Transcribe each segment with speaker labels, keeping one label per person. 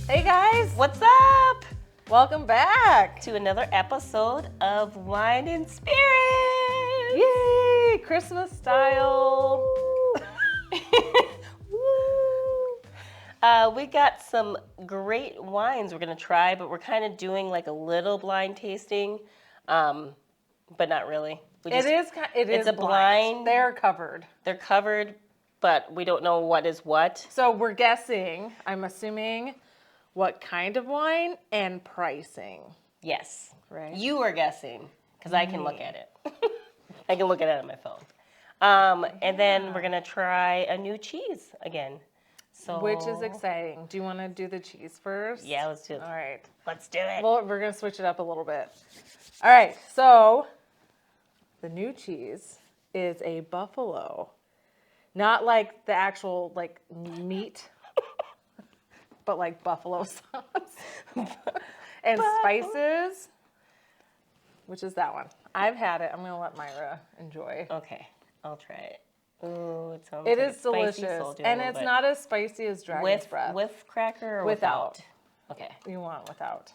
Speaker 1: Hey guys,
Speaker 2: What's up?
Speaker 1: welcome back.
Speaker 2: To another episode of Wine and Spirits.
Speaker 1: Yay, Christmas style.
Speaker 2: We got some great wines we're gonna try, but we're kind of doing like a little blind tasting, but not really.
Speaker 1: It is
Speaker 2: a blind.
Speaker 1: They're covered.
Speaker 2: They're covered, but we don't know what is what.
Speaker 1: So we're guessing, I'm assuming, what kind of wine and pricing.
Speaker 2: Yes.
Speaker 1: Right.
Speaker 2: You are guessing, because I can look at it. I can look at it on my phone. And then we're gonna try a new cheese again. So,
Speaker 1: Which is exciting. Do you want to do the cheese first?
Speaker 2: Yeah, let's do it.
Speaker 1: All right.
Speaker 2: Let's do it.
Speaker 1: Well, we're going to switch it up a little bit. All right. So the new cheese is a buffalo. Not like the actual like meat, but like buffalo sauce. And spices, which is that one. I've had it. I'm going to let Myra enjoy.
Speaker 2: Okay, I'll try it. Ooh, it sounds
Speaker 1: It
Speaker 2: like
Speaker 1: is
Speaker 2: it's spicy,
Speaker 1: delicious.
Speaker 2: so I'll do a
Speaker 1: And
Speaker 2: little
Speaker 1: it's
Speaker 2: bit.
Speaker 1: not as spicy as Dragon's Breath.
Speaker 2: With cracker or
Speaker 1: Without.
Speaker 2: Okay.
Speaker 1: You want without.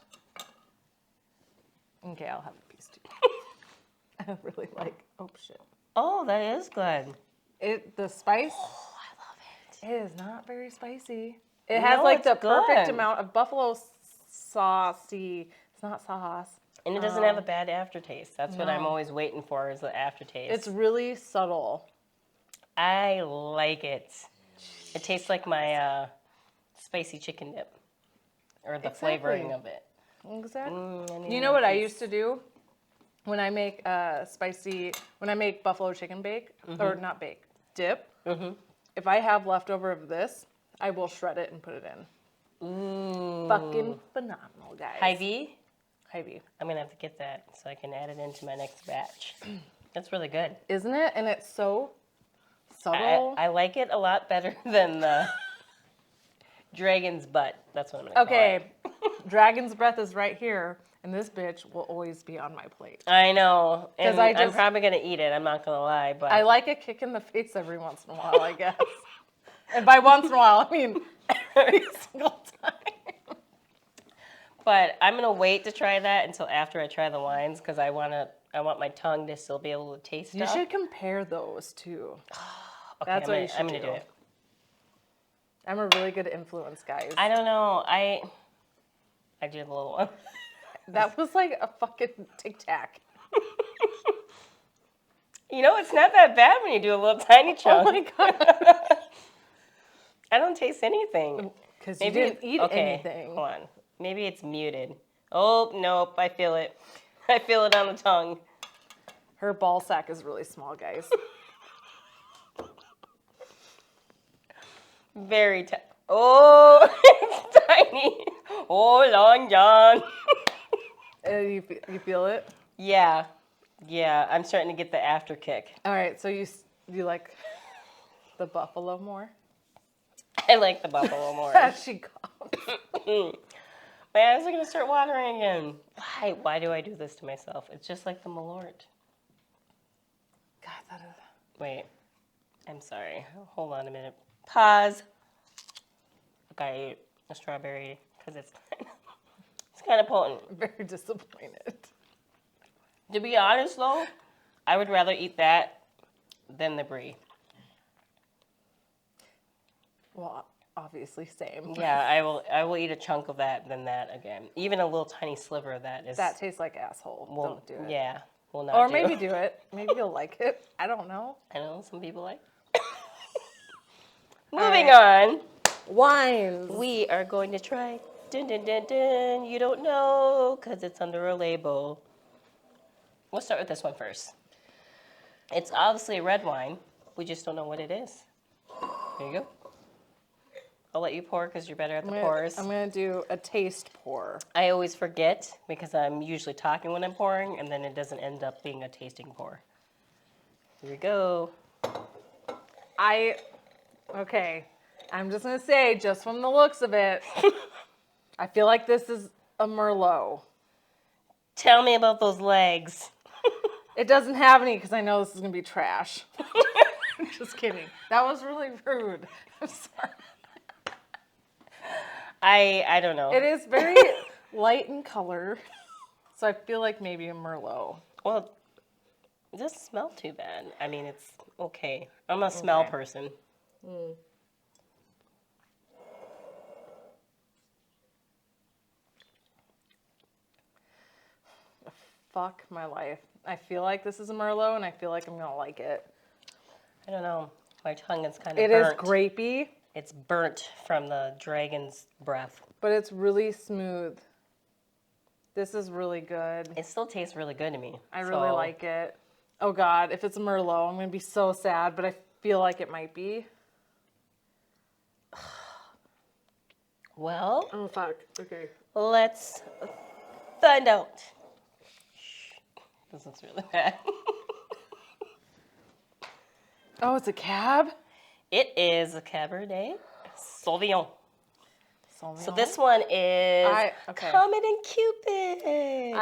Speaker 1: Okay, I'll have a piece too. I really like, oh shit.
Speaker 2: Oh, that is good.
Speaker 1: The spice,
Speaker 2: Oh, I love it.
Speaker 1: it is not very spicy. It has
Speaker 2: No,
Speaker 1: like
Speaker 2: it's
Speaker 1: the perfect
Speaker 2: good.
Speaker 1: amount of buffalo saucy. It's not sauce.
Speaker 2: And it doesn't have a bad aftertaste. That's what I'm
Speaker 1: no.
Speaker 2: always waiting for, is the aftertaste.
Speaker 1: It's really subtle.
Speaker 2: I like it. It tastes like my spicy chicken dip, or the flavoring of it.
Speaker 1: Exactly. You know what I used to do when I make when I make buffalo chicken bake, or not bake, dip? If I have leftover of this, I will shred it and put it in.
Speaker 2: Ooh.
Speaker 1: Fucking phenomenal, guys.
Speaker 2: Hy-Vee?
Speaker 1: Hy-Vee.
Speaker 2: I'm going to have to get that so I can add it into my next batch. That's really good.
Speaker 1: Isn't it? And it's so subtle.
Speaker 2: I like it a lot better than the dragon's butt. That's what I'm going to call it.
Speaker 1: Okay, Dragon's Breath is right here, and this bitch will always be on my plate.
Speaker 2: I know. And I'm
Speaker 1: just-
Speaker 2: probably going to eat it. I'm not going to lie. But
Speaker 1: I like a kick in the face every once in a while, I guess. And by once in a while, I mean every single time.
Speaker 2: But I'm going to wait to try that until after I try the wines, because I want my tongue to still be able to taste
Speaker 1: You
Speaker 2: stuff.
Speaker 1: should compare those two.
Speaker 2: Okay,
Speaker 1: That's what you should
Speaker 2: I'm gonna
Speaker 1: do.
Speaker 2: do it.
Speaker 1: I'm a really good influence, guys.
Speaker 2: I don't know. I did a little one.
Speaker 1: That was like a fucking Tic Tac.
Speaker 2: You know, it's not that bad when you do a little tiny chunk.
Speaker 1: Oh my god.
Speaker 2: I don't taste anything.
Speaker 1: Because you didn't eat anything.
Speaker 2: Hold on. Maybe it's muted. Oh, nope. I feel it. I feel it on the tongue.
Speaker 1: Her ball sack is really small, guys.
Speaker 2: Very tiny. Oh, it's tiny. Oh, Long John.
Speaker 1: You feel it?
Speaker 2: Yeah. Yeah, I'm starting to get the after kick.
Speaker 1: All right, so you like the buffalo more?
Speaker 2: I like the buffalo more.
Speaker 1: She coughs.
Speaker 2: My eyes are going to start watering again. Why do I do this to myself? It's just like the Malort.
Speaker 1: God, that is...
Speaker 2: Wait. I'm sorry. Hold on a minute. Pause. Okay, I ate a strawberry because it's kind of potent.
Speaker 1: very disappointed.
Speaker 2: To be honest, though, I would rather eat that than the brie.
Speaker 1: Well, obviously, same.
Speaker 2: Yeah, I will eat a chunk of that than that again. Even a little tiny sliver of that is...
Speaker 1: That tastes like asshole. Don't do it.
Speaker 2: Yeah, will not
Speaker 1: Or
Speaker 2: do.
Speaker 1: maybe do it. Maybe you'll like it. I don't know.
Speaker 2: I know some people like. Moving on.
Speaker 1: Wines.
Speaker 2: We are going to try. Dun dun dun dun. You don't know because it's under a label. We'll start with this one first. It's obviously a red wine. We just don't know what it is. There you go. I'll let you pour because you're better at the pours.
Speaker 1: I'm going to do a taste pour.
Speaker 2: I always forget because I'm usually talking when I'm pouring, and then it doesn't end up being a tasting pour. Here we go.
Speaker 1: Okay, I'm just going to say, just from the looks of it, I feel like this is a Merlot.
Speaker 2: Tell me about those legs.
Speaker 1: It doesn't have any because I know this is going to be trash. Just kidding. That was really rude. I'm sorry.
Speaker 2: I don't know.
Speaker 1: It is very light in color. So I feel like maybe a Merlot.
Speaker 2: Well, it doesn't smell too bad. I mean, it's okay. I'm a smell person.
Speaker 1: Fuck my life. I feel like this is a Merlot, and I feel like I'm going to like it.
Speaker 2: I don't know. My tongue is kind of
Speaker 1: It
Speaker 2: burnt.
Speaker 1: is grapey.
Speaker 2: It's burnt from the dragon's breath.
Speaker 1: But it's really smooth. This is really good.
Speaker 2: It still tastes really good to me.
Speaker 1: I really like it. Oh, God. If it's a Merlot, I'm going to be so sad, but I feel like it might be.
Speaker 2: Well,
Speaker 1: Oh, fuck. Okay.
Speaker 2: let's find out. This looks really bad.
Speaker 1: Oh, it's a cab?
Speaker 2: It is a Cabernet Sauvignon.
Speaker 1: Sauvignon?
Speaker 2: So this one is
Speaker 1: okay.
Speaker 2: Comet and Cupid.
Speaker 1: It's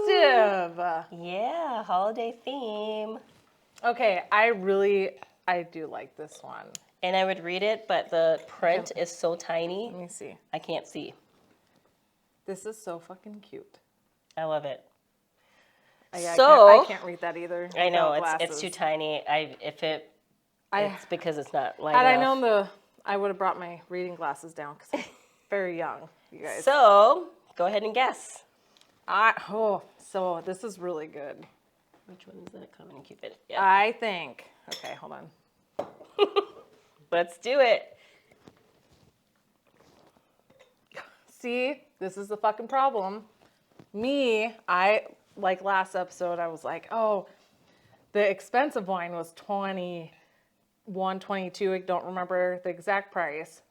Speaker 1: festive.
Speaker 2: Yeah, holiday theme.
Speaker 1: Okay, I do like this one.
Speaker 2: And I would read it, but the print is so tiny,
Speaker 1: Let me see.
Speaker 2: I can't see.
Speaker 1: This is so fucking cute.
Speaker 2: I love it.
Speaker 1: I can't read that either.
Speaker 2: I know,
Speaker 1: without
Speaker 2: it's too
Speaker 1: glasses.
Speaker 2: tiny. It's because it's not light
Speaker 1: Had I
Speaker 2: enough.
Speaker 1: known I would have brought my reading glasses down because I'm very young, you guys.
Speaker 2: So, go ahead and guess.
Speaker 1: So this is really good.
Speaker 2: Which one is that? Comet and Cupid. Yeah.
Speaker 1: I think. Okay, hold on.
Speaker 2: Let's do it.
Speaker 1: See, this is the fucking problem. Like last episode, I was like, oh, the expensive wine was $21, $22. I don't remember the exact price.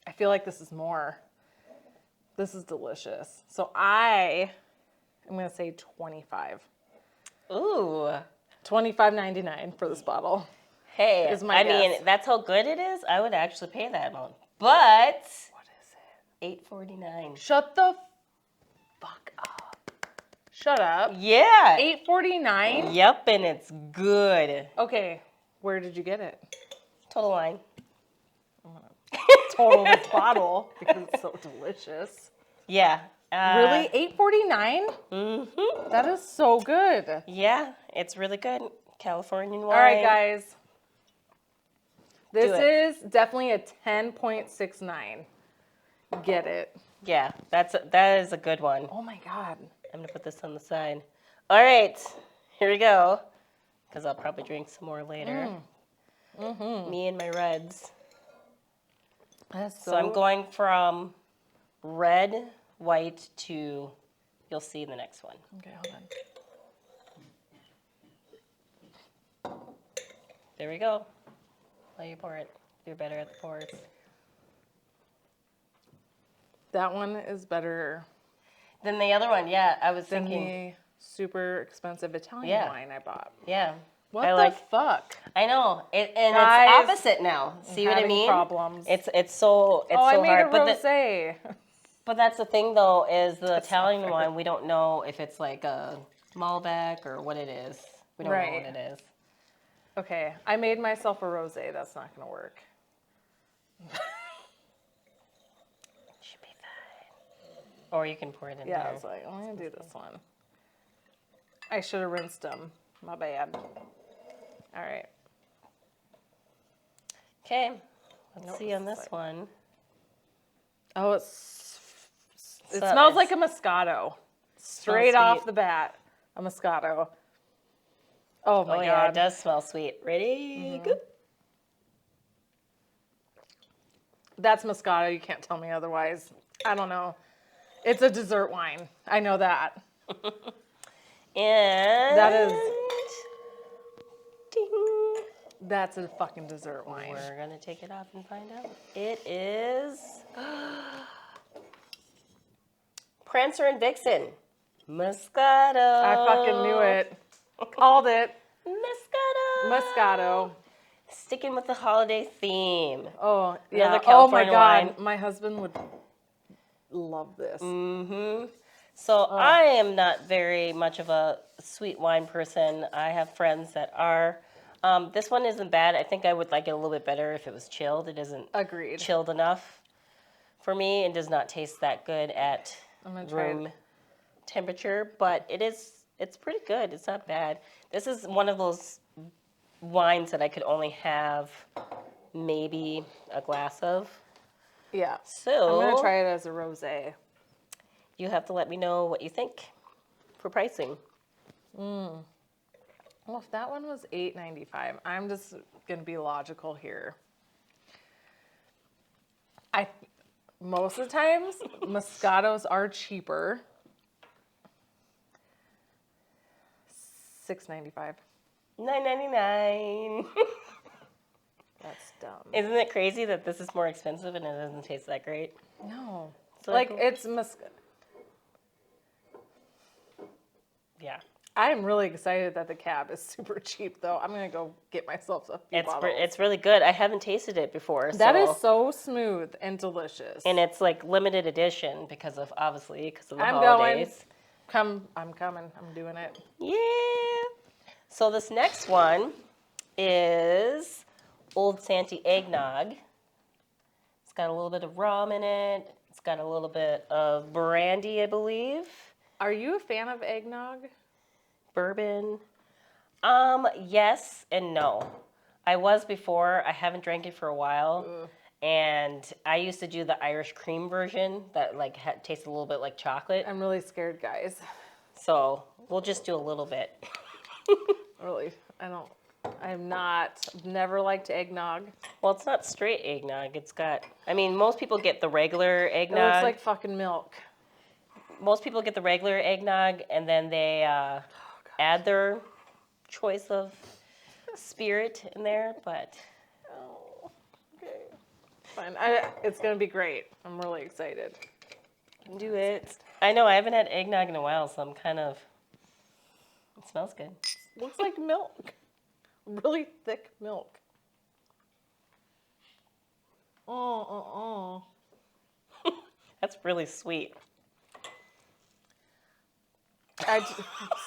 Speaker 1: I feel like this is more. This is delicious. So I'm going to say 25.
Speaker 2: Ooh.
Speaker 1: $25.99 for this bottle.
Speaker 2: Hey,
Speaker 1: Is my
Speaker 2: mean,
Speaker 1: guess.
Speaker 2: that's how good it is. I would actually pay that amount. But
Speaker 1: What is it?
Speaker 2: $8.49.
Speaker 1: Shut the fuck up. Shut up.
Speaker 2: Yeah.
Speaker 1: $8.49?
Speaker 2: Yep, and it's good.
Speaker 1: Okay, where did you get it?
Speaker 2: Total Wine.
Speaker 1: Total this bottle because it's so delicious.
Speaker 2: Yeah.
Speaker 1: Really? $8.49?
Speaker 2: Mm-hmm.
Speaker 1: That is so good.
Speaker 2: Yeah, it's really good. Californian wine.
Speaker 1: All right, guys. This
Speaker 2: Do it.
Speaker 1: is definitely a 10.69. Get it.
Speaker 2: Yeah, that is a good one.
Speaker 1: Oh my God.
Speaker 2: I'm going to put this on the side. All right, here we go. Because I'll probably drink some more later. Me and my reds.
Speaker 1: That's
Speaker 2: So I'm going from red, white to, you'll see in the next one.
Speaker 1: Okay, hold on.
Speaker 2: There we go. Let you pour it. You're better at the pours.
Speaker 1: That one is better
Speaker 2: Then the other one, yeah, I was
Speaker 1: than
Speaker 2: thinking.
Speaker 1: the super expensive Italian
Speaker 2: Yeah.
Speaker 1: wine I bought.
Speaker 2: Yeah.
Speaker 1: What
Speaker 2: I
Speaker 1: the fuck?
Speaker 2: I know. And
Speaker 1: Guys,
Speaker 2: it's opposite now. See what I
Speaker 1: having
Speaker 2: mean?
Speaker 1: problems.
Speaker 2: It's so
Speaker 1: I made
Speaker 2: hard.
Speaker 1: a rosé.
Speaker 2: But that's the thing though, is the
Speaker 1: That's not
Speaker 2: Italian
Speaker 1: fair.
Speaker 2: one, we don't know if it's like a Malbec or what it is. We don't know
Speaker 1: Right.
Speaker 2: what it is.
Speaker 1: Okay, I made myself a rosé. That's not going to work.
Speaker 2: Should be fine. Or you can pour it in
Speaker 1: Yeah, I
Speaker 2: there.
Speaker 1: was like, I'm going to do this one. I should have rinsed them. My bad. All right.
Speaker 2: Okay. Let's
Speaker 1: Nope,
Speaker 2: see on
Speaker 1: this
Speaker 2: this
Speaker 1: is
Speaker 2: one.
Speaker 1: Oh, it
Speaker 2: So
Speaker 1: smells
Speaker 2: it's-
Speaker 1: like a Moscato. Straight off
Speaker 2: sweet.
Speaker 1: the bat, a Moscato. Oh my
Speaker 2: Oh
Speaker 1: God.
Speaker 2: yeah, it does smell sweet. Ready? Go.
Speaker 1: That's Moscato. You can't tell me otherwise. I don't know. It's a dessert wine. I know that.
Speaker 2: And
Speaker 1: That is,
Speaker 2: ding.
Speaker 1: that's a fucking dessert wine.
Speaker 2: We're gonna take it off and find out. It is Prancer and Vixen. Moscato.
Speaker 1: I fucking knew it. Called it.
Speaker 2: Moscato.
Speaker 1: Moscato.
Speaker 2: Sticking with the holiday theme.
Speaker 1: Oh, yeah.
Speaker 2: Another
Speaker 1: Oh my
Speaker 2: California
Speaker 1: God.
Speaker 2: wine.
Speaker 1: My husband would love this.
Speaker 2: Mm-hmm. So I am not very much of a sweet wine person. I have friends that are. This one isn't bad. I think I would like it a little bit better if it was chilled. It isn't
Speaker 1: Agreed.
Speaker 2: chilled enough for me. It does not taste that good at
Speaker 1: I'm gonna try
Speaker 2: room temperature, but it's pretty good. It's not bad. This is one of those wines that I could only have maybe a glass of.
Speaker 1: Yeah.
Speaker 2: So
Speaker 1: I'm gonna try it as a rosé.
Speaker 2: you have to let me know what you think for pricing.
Speaker 1: Well, if that one was $8.95, I'm just gonna be logical here. Most of the times Moscatos are cheaper. $6.95.
Speaker 2: $9.99.
Speaker 1: That's dumb.
Speaker 2: Isn't it crazy that this is more expensive and it doesn't taste that great?
Speaker 1: No.
Speaker 2: So
Speaker 1: Like
Speaker 2: cool.
Speaker 1: it's
Speaker 2: Yeah.
Speaker 1: I'm really excited that the cab is super cheap, though. I'm gonna go get myself a few bottles.
Speaker 2: It's really good. I haven't tasted it before.
Speaker 1: That is so smooth and delicious.
Speaker 2: And it's like limited edition because of the
Speaker 1: I'm
Speaker 2: holidays.
Speaker 1: I'm coming. I'm doing it.
Speaker 2: Yeah. So this next one is Old Santee Eggnog. It's got a little bit of rum in it. It's got a little bit of brandy, I believe.
Speaker 1: Are you a fan of eggnog?
Speaker 2: Bourbon. Yes and no. I was before. I haven't drank it for a while.
Speaker 1: Ugh.
Speaker 2: And I used to do the Irish cream version that like tasted a little bit like chocolate.
Speaker 1: I'm really scared, guys.
Speaker 2: So we'll just do a little bit.
Speaker 1: Really, I've never liked eggnog.
Speaker 2: Well, it's not straight eggnog. Most people get the regular
Speaker 1: It
Speaker 2: eggnog.
Speaker 1: looks like fucking milk.
Speaker 2: Most people get the regular eggnog and then they add their choice of spirit in there, but
Speaker 1: Oh, okay. Fine. It's gonna be great. I'm really excited.
Speaker 2: do it. I know, I haven't had eggnog in a while, so I'm kind of... It smells good.
Speaker 1: Looks like milk. Really thick milk.
Speaker 2: That's really sweet.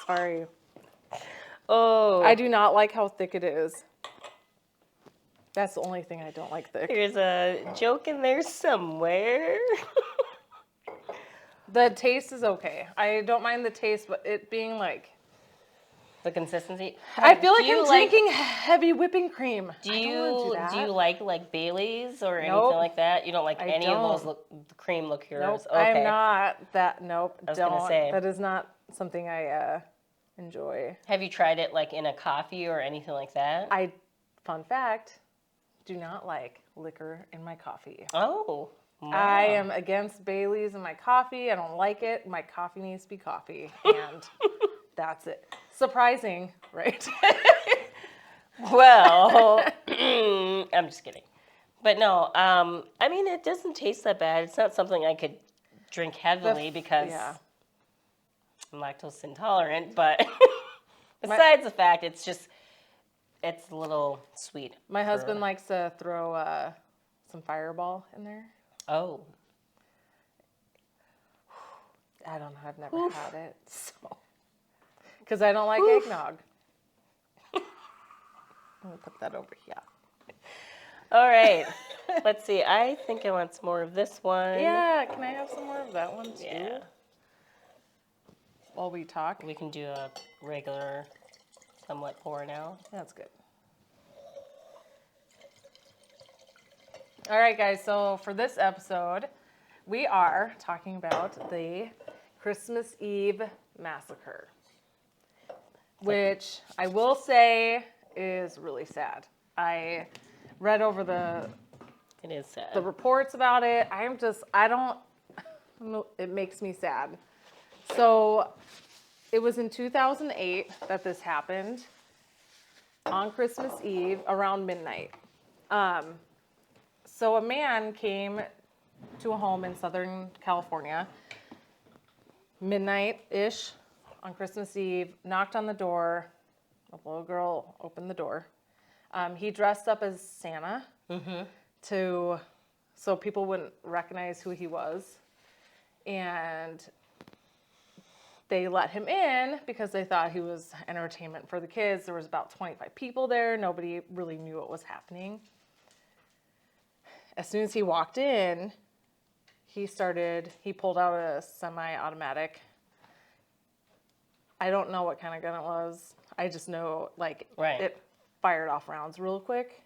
Speaker 1: Sorry.
Speaker 2: Oh.
Speaker 1: I do not like how thick it is. That's the only thing I don't like thick.
Speaker 2: There's a joke in there somewhere.
Speaker 1: The taste is okay. I don't mind the taste, but it being like...
Speaker 2: The consistency.
Speaker 1: I feel like
Speaker 2: Do you
Speaker 1: I'm drinking heavy whipping cream.
Speaker 2: Do
Speaker 1: I don't
Speaker 2: you
Speaker 1: wanna do that.
Speaker 2: do you like Baileys or anything
Speaker 1: Nope.
Speaker 2: like that? You don't like
Speaker 1: I
Speaker 2: any of
Speaker 1: don't.
Speaker 2: those cream liqueurs?
Speaker 1: Nope,
Speaker 2: Okay.
Speaker 1: I'm not that. Nope,
Speaker 2: I was gonna say.
Speaker 1: That is not something I enjoy.
Speaker 2: Have you tried it like in a coffee or anything like that?
Speaker 1: Fun fact, do not like liquor in my coffee.
Speaker 2: Oh. Wow.
Speaker 1: I am against Bailey's in my coffee. I don't like it. My coffee needs to be coffee, and that's it. Surprising, right?
Speaker 2: Well, I'm just kidding. But no, it doesn't taste that bad. It's not something I could drink heavily because I'm lactose intolerant, but besides the fact it's a little sweet.
Speaker 1: My husband likes to throw some Fireball in there.
Speaker 2: Oh.
Speaker 1: I don't know. I've never had it, so because I don't like eggnog. I'm gonna put that over here.
Speaker 2: All right. Let's see. I think I want some more of this one.
Speaker 1: Yeah, can I have some more of that one too?
Speaker 2: Yeah.
Speaker 1: While we talk.
Speaker 2: We can do a regular, somewhat pour now.
Speaker 1: That's good. All right, guys. So for this episode, we are talking about the Christmas Eve Massacre, which I will say is really sad. I read over
Speaker 2: It is sad.
Speaker 1: the reports about it. It makes me sad. So it was in 2008 that this happened on Christmas Eve around midnight. So a man came to a home in Southern California, midnight-ish on Christmas Eve, knocked on the door. A little girl opened the door. He dressed up as Santa so people wouldn't recognize who he was. And they let him in because they thought he was entertainment for the kids. There was about 25 people there. Nobody really knew what was happening. As soon as he walked in, he pulled out a semi-automatic. I don't know what kind of gun it was. I just know, like, it fired off rounds real quick.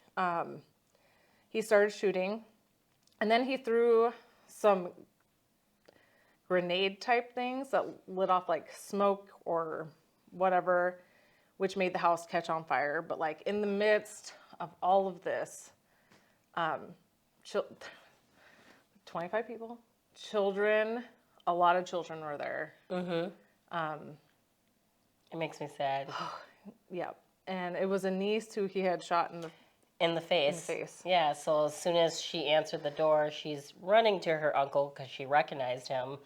Speaker 1: He started shooting, and then he threw some grenade type things that lit off like smoke or whatever, which made the house catch on fire. But like in the midst of all of this, 25 people, children, a lot of children were there.
Speaker 2: It makes me sad.
Speaker 1: Yeah. And it was a niece who he had shot in the face.
Speaker 2: Yeah, so as soon as she answered the door, she's running to her uncle because she recognized him,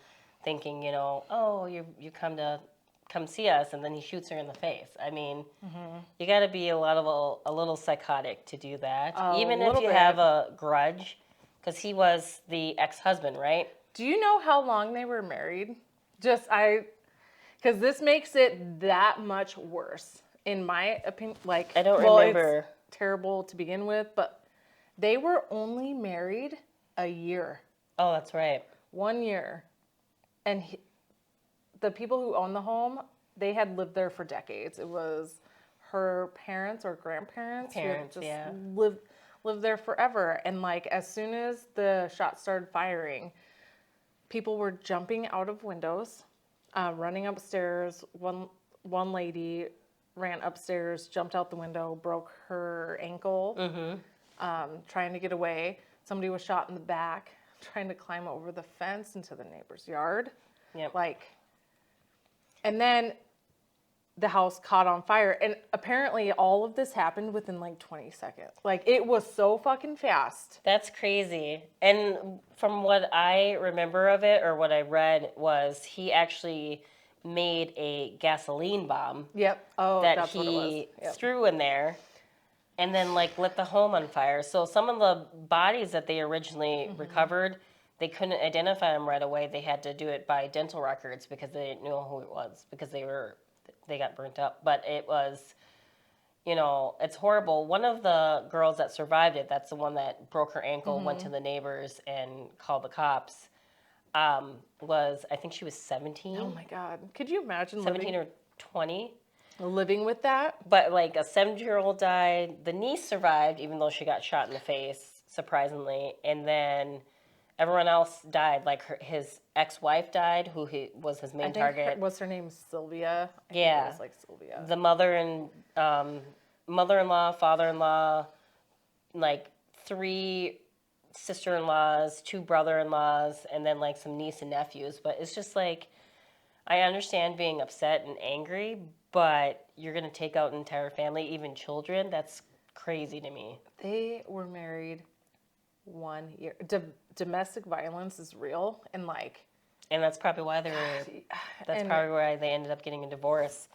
Speaker 2: thinking, you know, oh, you come see us, and then he shoots her in the face. I mean, you got to be a little psychotic to do that, even if you have a grudge, because he was the ex-husband, right?
Speaker 1: Do you know how long they were married? Because this makes it that much worse, in my opinion. Like,
Speaker 2: I don't remember.
Speaker 1: It's terrible to begin with, but they were only married a year.
Speaker 2: Oh, that's right.
Speaker 1: 1 year. And the people who owned the home, they had lived there for decades. It was her parents or grandparents who had just lived there forever. And like, as soon as the shots started firing, people were jumping out of windows, running upstairs. One lady ran upstairs, jumped out the window, broke her ankle, trying to get away. Somebody was shot in the back, trying to climb over the fence into the neighbor's yard.
Speaker 2: Yep.
Speaker 1: And then the house caught on fire. And apparently all of this happened within like 20 seconds. Like, it was so fucking fast.
Speaker 2: That's crazy. And from what I remember of it, or what I read, was he actually made a gasoline bomb.
Speaker 1: Yep. Oh,
Speaker 2: that
Speaker 1: that's what it was.
Speaker 2: he
Speaker 1: Yep.
Speaker 2: threw in there, and then like lit the home on fire. So some of the bodies that they originally recovered, they couldn't identify them right away. They had to do it by dental records because they didn't know who it was, because they got burnt up. But it was, you know, it's horrible. One of the girls that survived it, that's the one that broke her ankle, went to the neighbors and called the cops. I think she was 17.
Speaker 1: Oh my God. Could you imagine
Speaker 2: 17 or 20?
Speaker 1: Living with that?
Speaker 2: But like, a 70-year-old died. The niece survived, even though she got shot in the face, surprisingly. And then everyone else died. Like his ex-wife died, who was his main target.
Speaker 1: What's her name? Sylvia? I think
Speaker 2: Yeah.
Speaker 1: it was like Sylvia.
Speaker 2: The mother and mother-in-law, father-in-law, like 3 sister-in-laws, 2 brother-in-laws, and then like some niece and nephews. But it's just like, I understand being upset and angry, but you're going to take out an entire family, even children. That's crazy to me.
Speaker 1: They were married 1 year. Domestic violence is real, and like...
Speaker 2: And that's probably why probably why they ended up getting a divorce.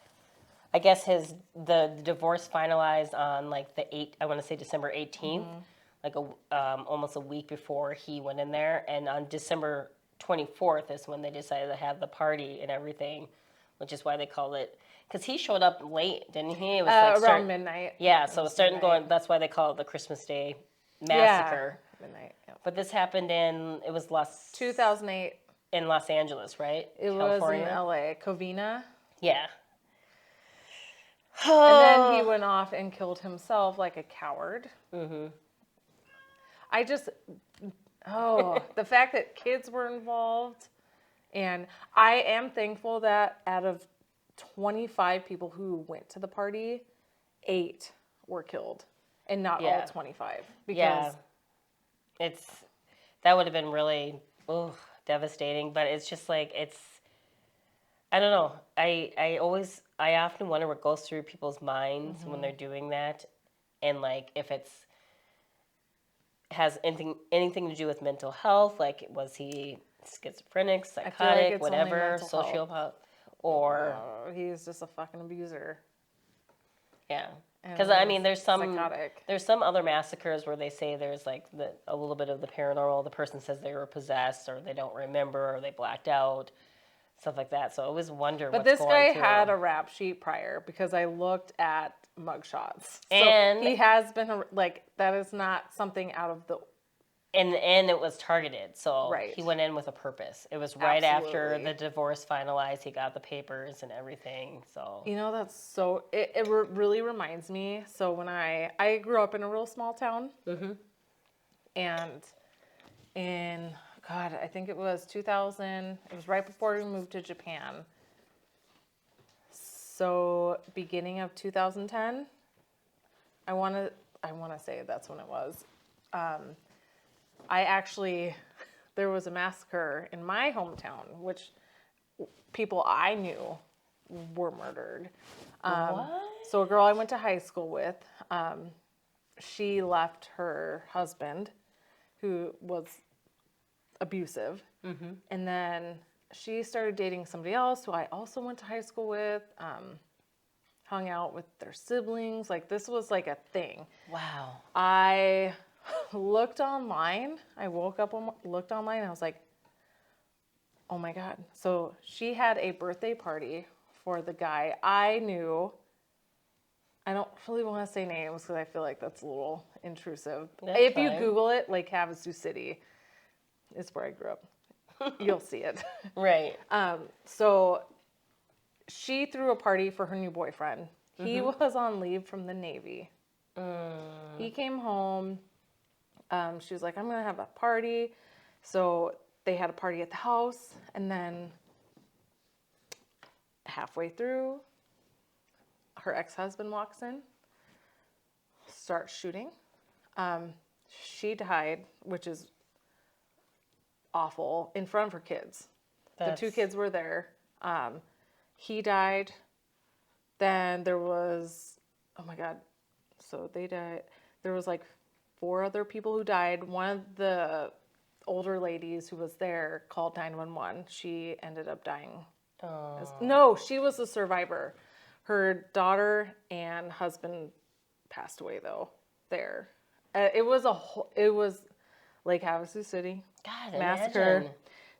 Speaker 2: I guess the divorce finalized on like December 18th, like almost a week before he went in there. And on December 24th is when they decided to have the party and everything, which is why they called it, because he showed up late, didn't he? It was
Speaker 1: around midnight.
Speaker 2: Yeah, so it was starting going, that's why they call it the Christmas Day Massacre.
Speaker 1: Yeah, midnight. Yep.
Speaker 2: But this happened
Speaker 1: 2008.
Speaker 2: In Los Angeles, right?
Speaker 1: It
Speaker 2: California?
Speaker 1: was in LA, Covina.
Speaker 2: Yeah.
Speaker 1: And then he went off and killed himself like a coward. The fact that kids were involved. And I am thankful that out of 25 people who went to the party, 8 were killed. And not all 25. Because
Speaker 2: that would have been really devastating. But it's just like, I don't know. I often wonder what goes through people's minds when they're doing that. And like, if has anything to do with mental health, like was he schizophrenic, psychotic,
Speaker 1: like
Speaker 2: whatever, sociopath, or
Speaker 1: he's just a fucking abuser.
Speaker 2: Yeah, because I mean, there's some other massacres where they say there's like a little bit of the paranormal. The person says they were possessed, or they don't remember, or they blacked out. stuff like that. So I always wonder
Speaker 1: But
Speaker 2: what's
Speaker 1: this
Speaker 2: going
Speaker 1: guy
Speaker 2: through.
Speaker 1: had a rap sheet prior because I looked at mugshots. So
Speaker 2: And-
Speaker 1: he has been, like, that is not something out of the...
Speaker 2: And it was targeted, so
Speaker 1: Right.
Speaker 2: he went in with a purpose. It was right after
Speaker 1: Absolutely.
Speaker 2: the divorce finalized. He got the papers and everything. So
Speaker 1: You know, that's so... It really reminds me. So when I grew up in a real small town.
Speaker 2: Mm-hmm.
Speaker 1: And in, God, I think it was 2000. It was right before we moved to Japan. So beginning of 2010, I want to say that's when it was. There was a massacre in my hometown, which people I knew were murdered.
Speaker 2: What?
Speaker 1: So a girl I went to high school with, she left her husband, who was abusive, and then she started dating somebody else who I also went to high school with, hung out with their siblings. Like, this was like a thing.
Speaker 2: Wow.
Speaker 1: I looked online. I woke up, looked online, and I was like, oh my God. So she had a birthday party for the guy I knew. I don't really want to say names because I feel like that's a little intrusive.
Speaker 2: That's
Speaker 1: if you
Speaker 2: fine.
Speaker 1: Google it, Lake Havasu City is where I grew up. You'll see it.
Speaker 2: Right.
Speaker 1: So she threw a party for her new boyfriend. He was on leave from the Navy. He came home. She was like, I'm going to have a party. So they had a party at the house. And then halfway through, her ex-husband walks in, starts shooting. She died, which is awful, in front of her kids. The two kids were there. He died. Then there was, oh my God, so they died. There was like 4 other people who died. One of the older ladies who was there called 911. She ended up dying.
Speaker 2: Oh.
Speaker 1: No, she was a survivor. Her daughter and husband passed away though. There, it was Lake Havasu City
Speaker 2: God,
Speaker 1: massacre
Speaker 2: imagine.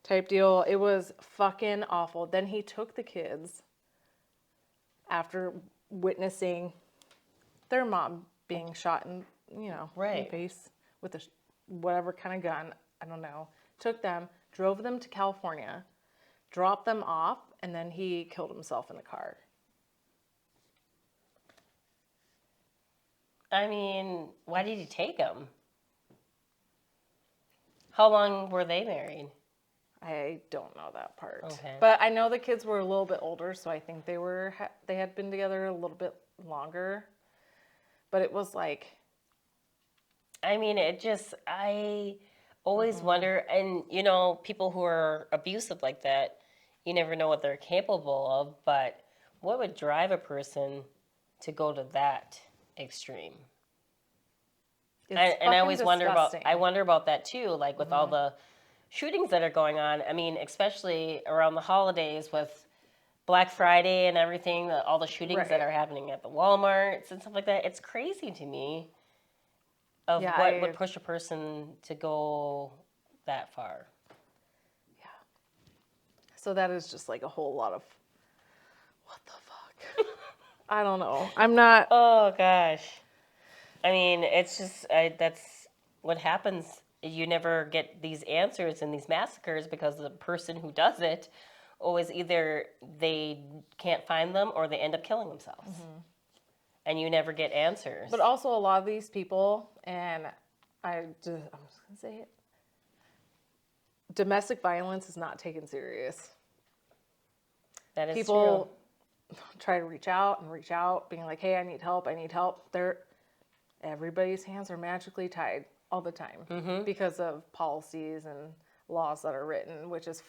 Speaker 1: type deal. It was fucking awful. Then he took the kids after witnessing their mom being shot in the
Speaker 2: Right.
Speaker 1: face with a whatever kind of gun. I don't know. Took them, drove them to California, dropped them off, and then he killed himself in the car.
Speaker 2: I mean, why did he take him? How long were they married?
Speaker 1: I don't know that part.
Speaker 2: Okay.
Speaker 1: But I know the kids were a little bit older, so I think they had been together a little bit longer. But it was like,
Speaker 2: I mean, I always wonder, and people who are abusive like that, you never know what they're capable of, but what would drive a person to go to that extreme?
Speaker 1: it's
Speaker 2: And I always wonder
Speaker 1: disgusting.
Speaker 2: I wonder about that too, like with all the shootings that are going on. I mean, especially around the holidays with Black Friday and everything, all the shootings that
Speaker 1: Right.
Speaker 2: are happening at the Walmarts and stuff like that. It's crazy to me of
Speaker 1: Yeah,
Speaker 2: what would push a person to go that far.
Speaker 1: So that is just like a whole lot of, what the fuck? I don't know. I'm not.
Speaker 2: Oh gosh. I mean, it's just that's what happens. You never get these answers in these massacres because the person who does it always either they can't find them or they end up killing themselves. And you never get answers.
Speaker 1: But also a lot of these people, and I'm just going to say it, domestic violence is not taken serious.
Speaker 2: that is
Speaker 1: People try to reach out, being like, hey, I need help. Everybody's hands are magically tied all the time because of policies and laws that are written, which is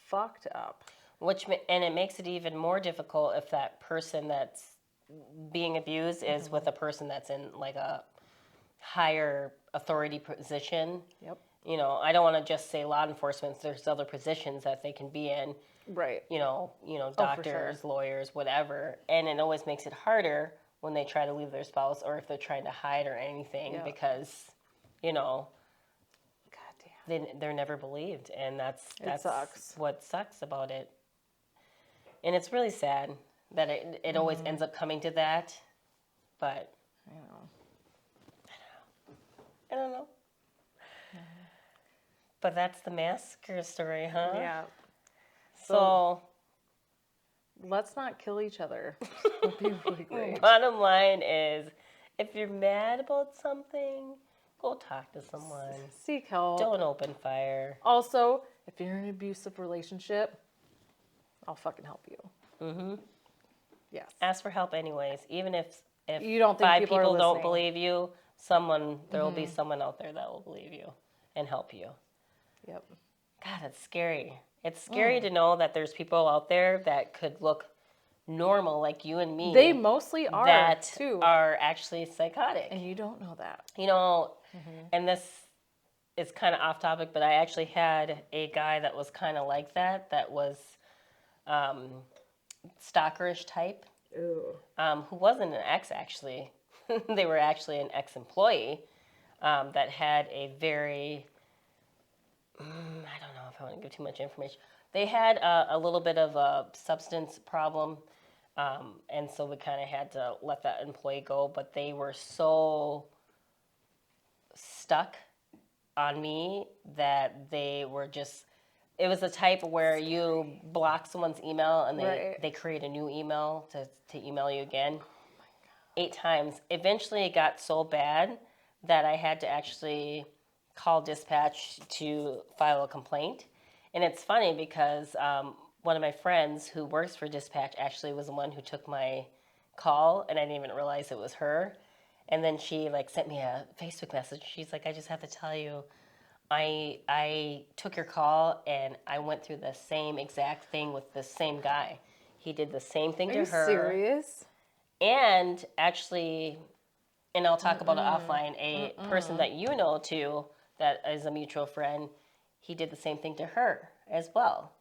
Speaker 1: fucked up.
Speaker 2: And it makes it even more difficult if that person that's being abused is with a person that's in like a higher authority position.
Speaker 1: Yep.
Speaker 2: I don't want to just say law enforcement. There's other positions that they can be in.
Speaker 1: Right.
Speaker 2: Doctors, lawyers, whatever. And it always makes it harder when they try to leave their spouse or if they're trying to hide or anything because,
Speaker 1: God damn.
Speaker 2: they're never believed. And that's
Speaker 1: sucks.
Speaker 2: what sucks about it. And it's really sad that it always ends up coming to that. But
Speaker 1: I know.
Speaker 2: I don't know. But that's the massacre story, huh?
Speaker 1: Yeah.
Speaker 2: So
Speaker 1: let's not kill each other. That'd be really great.
Speaker 2: bottom line is, if you're mad about something, go talk to someone.
Speaker 1: Seek help.
Speaker 2: Don't open fire.
Speaker 1: Also, if you're in an abusive relationship, I'll fucking help you.
Speaker 2: Mm-hmm.
Speaker 1: Yes.
Speaker 2: Ask for help anyways. Even if
Speaker 1: You don't think
Speaker 2: 5
Speaker 1: people are
Speaker 2: people don't
Speaker 1: listening.
Speaker 2: believe you, there will be someone out there that will believe you and help you.
Speaker 1: Yep.
Speaker 2: God, it's scary. It's scary to know that there's people out there that could look normal like you and me.
Speaker 1: They mostly are,
Speaker 2: that
Speaker 1: too.
Speaker 2: are actually psychotic.
Speaker 1: And you don't know that.
Speaker 2: You know, and this is kind of off topic, but I actually had a guy that was kind of like that was stalkerish type,
Speaker 1: Ooh.
Speaker 2: who wasn't an ex, actually. They were actually an ex-employee that had a very, I don't know if I want to give too much information. They had a little bit of a substance problem, and so we kind of had to let that employee go, but they were so stuck on me that they were just, it was the type where you block someone's email and they create a new email to email you again. 8 times. Eventually it got so bad that I had to actually call dispatch to file a complaint. And it's funny because one of my friends who works for dispatch actually was the one who took my call, and I didn't even realize it was her. And then she sent me a Facebook message. She's like, I just have to tell you, I took your call and I went through the same exact thing with the same guy. He did the same thing to her.
Speaker 1: Are you serious?
Speaker 2: And actually, and I'll talk about it offline, a person that you know too, that is a mutual friend, he did the same thing to her as well.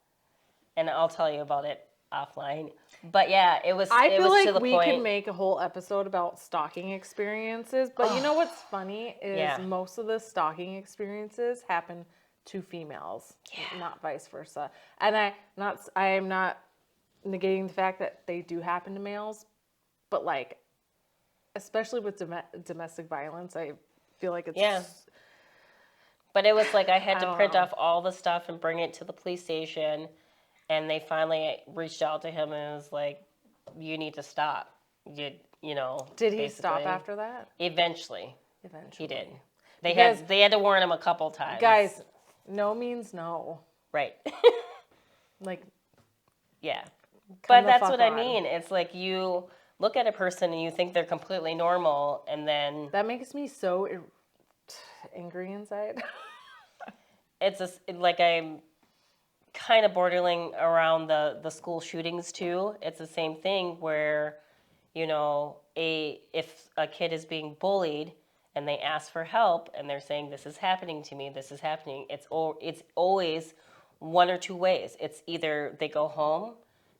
Speaker 2: And I'll tell you about it offline. But yeah, it was
Speaker 1: I feel like
Speaker 2: to the
Speaker 1: we
Speaker 2: point.
Speaker 1: could make a whole episode about stalking experiences, but you know what's funny is most of the stalking experiences happen to females, not vice versa. And I am not negating the fact that they do happen to males, but especially with domestic violence, I feel like it's
Speaker 2: But it was like I had to print off all the stuff and bring it to the police station. And they finally reached out to him and was like, you need to stop. You know.
Speaker 1: Did he stop after that?
Speaker 2: Eventually. He did. They had to warn him a couple times.
Speaker 1: Guys, no means no.
Speaker 2: Right. Yeah.
Speaker 1: But
Speaker 2: that's what I mean. It's like you look at a person and you think they're completely normal, and then
Speaker 1: that makes me so angry inside.
Speaker 2: It's I'm kind of bordering around the school shootings too. It's the same thing where, you know, if a kid is being bullied and they ask for help and they're saying, this is happening to me, this is happening, it's always one or two ways. It's either they go home,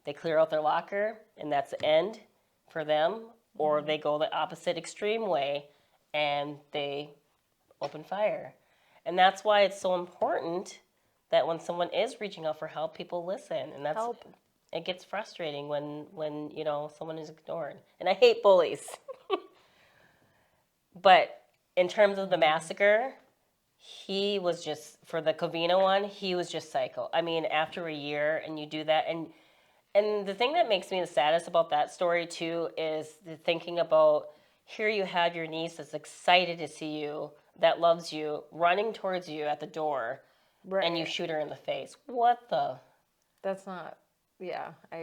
Speaker 2: they clear out their locker, and that's the end for them, or they go the opposite extreme way and they open fire. And that's why it's so important that when someone is reaching out for help, people listen. And that's it gets frustrating when you know someone is ignored. And I hate bullies. But in terms of the massacre, he was just, for the Covina one, he was just psycho. I mean, after a year and you do that, and the thing that makes me the saddest about that story too is the thinking about, here you have your niece that's excited to see you, that loves you, running towards you at the door, and you shoot her in the face. What the?
Speaker 1: That's not, what an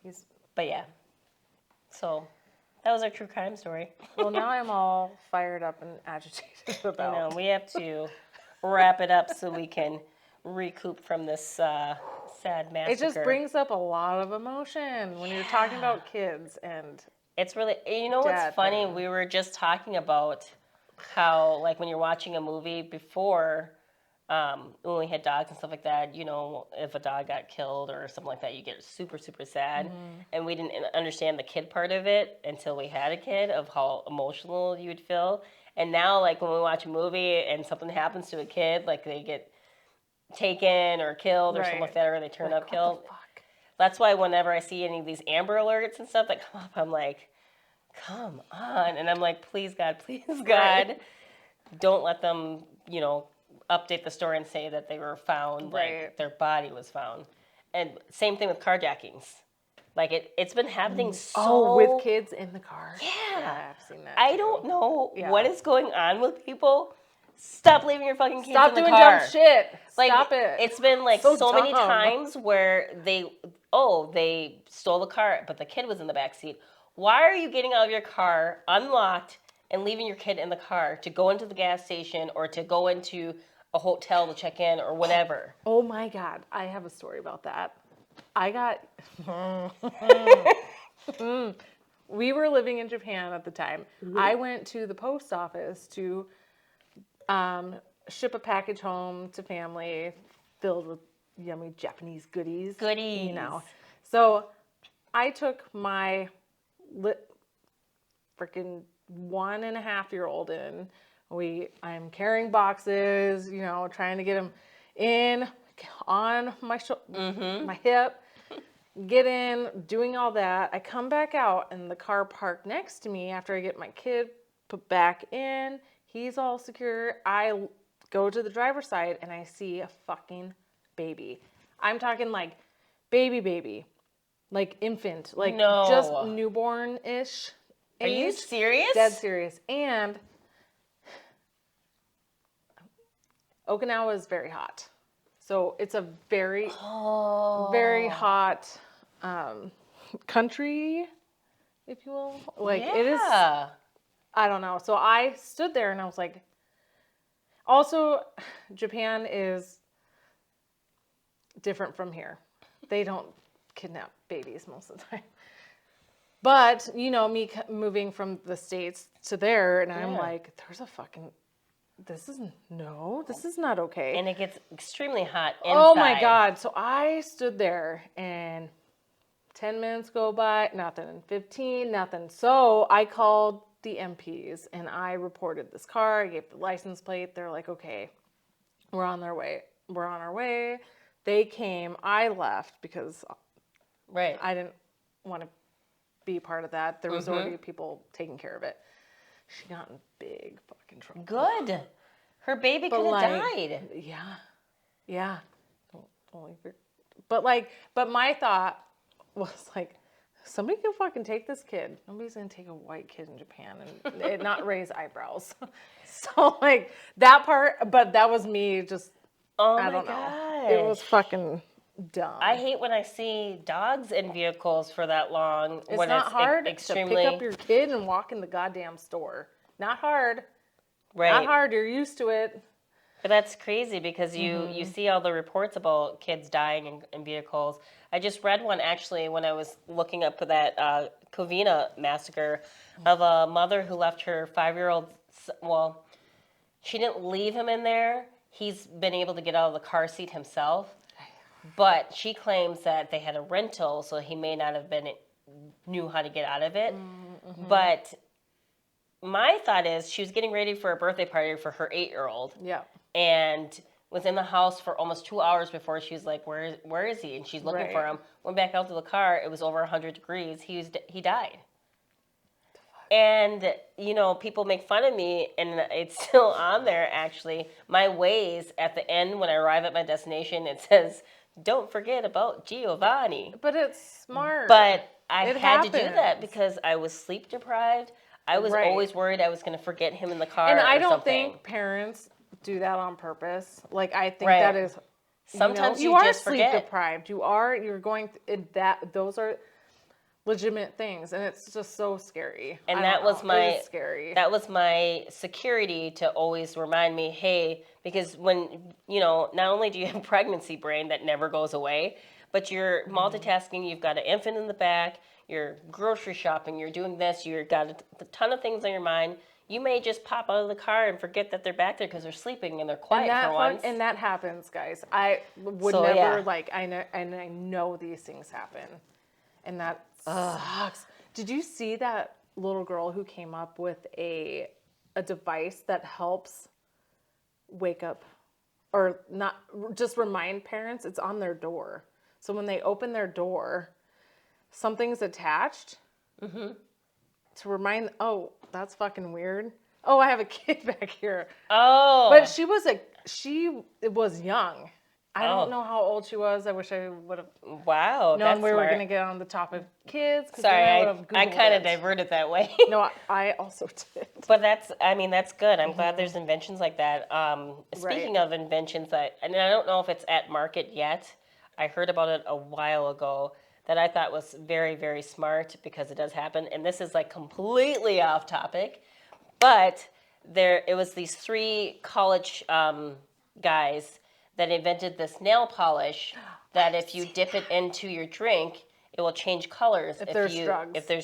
Speaker 1: asshole.
Speaker 2: But yeah, so that was our true crime story.
Speaker 1: Well, now I'm all fired up and agitated about.
Speaker 2: I know, we have to wrap it up so we can recoup from this sad massacre.
Speaker 1: It just brings up a lot of emotion when you're talking about kids, and
Speaker 2: it's really, you know what's funny? We were just talking about how, like, when you're watching a movie before, when we had dogs and stuff like that, you know, if a dog got killed or something like that, you get super, super sad. And we didn't understand the kid part of it until we had a kid, of how emotional you would feel. And now, like, when we watch a movie and something happens to a kid, like, they get taken or killed or something like that, or they turn up killed.
Speaker 1: What the fuck?
Speaker 2: That's why whenever I see any of these Amber Alerts and stuff that come up, I'm like, come on. And I'm like, please, God,
Speaker 1: Right.
Speaker 2: don't let them, update the story and say that they were found,
Speaker 1: Right.
Speaker 2: like their body was found. And same thing with carjackings. Like it's been happening so.
Speaker 1: with kids in the car.
Speaker 2: Yeah.
Speaker 1: I've seen that.
Speaker 2: I
Speaker 1: too.
Speaker 2: don't know
Speaker 1: Yeah.
Speaker 2: what is going on with people. Stop leaving your fucking kids
Speaker 1: Stop
Speaker 2: in the
Speaker 1: doing
Speaker 2: car.
Speaker 1: dumb shit.
Speaker 2: Like,
Speaker 1: Stop it.
Speaker 2: It's been like
Speaker 1: So
Speaker 2: so many
Speaker 1: dumb.
Speaker 2: times where they stole the car, but the kid was in the back seat. Why are you getting out of your car unlocked and leaving your kid in the car to go into the gas station or to go into a hotel to check in or whatever?
Speaker 1: Oh my God. I have a story about that. We were living in Japan at the time.
Speaker 2: Mm-hmm.
Speaker 1: I went to the post office to ship a package home to family filled with yummy Japanese goodies.
Speaker 2: Goodies.
Speaker 1: So I took my freaking 1.5-year-old in. I'm carrying boxes, trying to get them in on my my hip. Get in, doing all that. I come back out and the car parked next to me after I get my kid put back in. He's all secure. I go to the driver's side and I see a fucking baby. I'm talking like baby. Like infant. Like just newborn-ish age.
Speaker 2: Are you serious?
Speaker 1: Dead serious. And Okinawa is very hot. So it's a very hot country, if you will. Like it is, I don't know. So I stood there and I was like, also Japan is different from here. They don't kidnap babies most of the time. But, me moving from the States to there and I'm like, this is not okay.
Speaker 2: And it gets extremely hot inside.
Speaker 1: Oh my God. So I stood there and 10 minutes go by, nothing. 15, nothing. So I called the MPs and I reported this car. I gave the license plate. They're like, okay, we're on our way. They came. I left because I didn't want to be part of that. There was already people taking care of it. She got in big fucking trouble.
Speaker 2: Good. Her baby could have died.
Speaker 1: Yeah. Don't leave her. But my thought was like, somebody can fucking take this kid. Nobody's gonna take a white kid in Japan and not raise eyebrows. So that part, but that was me just. I don't know. It was fucking dumb.
Speaker 2: I hate when I see dogs in vehicles for that long.
Speaker 1: It's not hard to pick up your kid and walk in the goddamn store. Not hard.
Speaker 2: Right.
Speaker 1: Not hard. You're used to it.
Speaker 2: But that's crazy because you see all the reports about kids dying in vehicles. I just read one actually when I was looking up that Covina massacre of a mother who left her 5-year-old. Well, she didn't leave him in there. He's been able to get out of the car seat himself. But she claims that they had a rental, so he may not have knew how to get out of it. Mm-hmm. But my thought is she was getting ready for a birthday party for her 8-year-old.
Speaker 1: Yeah.
Speaker 2: And was in the house for almost 2 hours before she was like, where is he? And she's looking for him. Went back out to the car. It was over 100 degrees. He died. And, people make fun of me, and it's still on there, actually. My Waze, at the end, when I arrive at my destination, it says, don't forget about Giovanni.
Speaker 1: But it's smart.
Speaker 2: But I had to do that because I was sleep deprived. I was always worried I was going to forget him in the car.
Speaker 1: And I don't think parents do that on purpose. I think that is...
Speaker 2: Sometimes
Speaker 1: you are
Speaker 2: just
Speaker 1: sleep
Speaker 2: forget.
Speaker 1: deprived. You're going... Those are legitimate things, and it's just so scary.
Speaker 2: And
Speaker 1: it was scary.
Speaker 2: That was my security to always remind me, hey, because when not only do you have pregnancy brain that never goes away, but you're multitasking. You've got an infant in the back. You're grocery shopping. You're doing this. You've got a ton of things on your mind. You may just pop out of the car and forget that they're back there because they're sleeping and they're quiet for once.
Speaker 1: And that happens, guys. I would never I know these things happen, and that sucks. Did you see that little girl who came up with a device that helps wake up or not, just remind parents it's on their door. So when they open their door, something's attached to remind, oh, that's fucking weird. Oh, I have a kid back here.
Speaker 2: Oh.
Speaker 1: But she was young. I don't know how old she was. I wish I would have
Speaker 2: Wow,
Speaker 1: known we were
Speaker 2: smart.
Speaker 1: going to get on the topic of kids.
Speaker 2: Sorry,
Speaker 1: I
Speaker 2: I kind of diverted that way.
Speaker 1: No, I also did.
Speaker 2: But that's good. I'm glad there's inventions like that. Speaking of inventions, and I don't know if it's at market yet. I heard about it a while ago that I thought was very, very smart because it does happen. And this is like completely off topic, but it was these 3 college guys that invented this nail polish that if you dip it into your drink, it will change colors if there's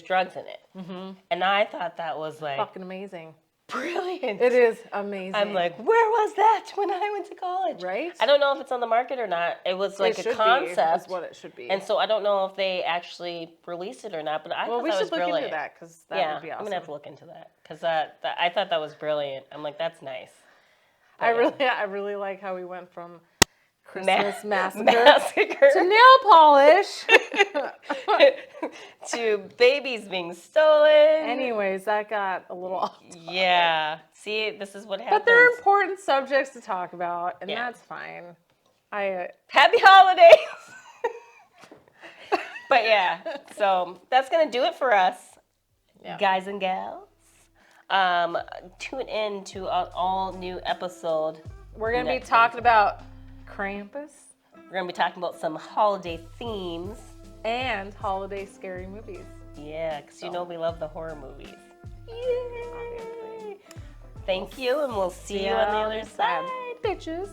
Speaker 2: drugs in it. Mm-hmm. And I thought that was like
Speaker 1: fucking amazing.
Speaker 2: Brilliant.
Speaker 1: It is amazing.
Speaker 2: I'm like, where was that when I went to college?
Speaker 1: Right?
Speaker 2: I don't know if it's on the market or not. It was like a concept.
Speaker 1: Is what it should be.
Speaker 2: And so I don't know if they actually released it or not, but I thought that was brilliant.
Speaker 1: Well, we should look into that because that would be awesome.
Speaker 2: I'm going to have to look into that because I thought that was brilliant. I'm like, that's nice.
Speaker 1: I really like how we went from Christmas massacre to nail polish
Speaker 2: to babies being stolen.
Speaker 1: Anyways, that got a little off topic.
Speaker 2: Yeah. See, this is what happens.
Speaker 1: But they're important subjects to talk about, and that's fine.
Speaker 2: Happy holidays. But yeah, so that's gonna do it for us, guys and gals. Tune in to an all new episode.
Speaker 1: We're gonna be talking about Krampus.
Speaker 2: We're gonna be talking about some holiday themes
Speaker 1: and holiday scary movies.
Speaker 2: Yeah, because you know we love the horror movies.
Speaker 1: Yay! Obviously.
Speaker 2: Thank you, and we'll see you on the other side,
Speaker 1: bitches.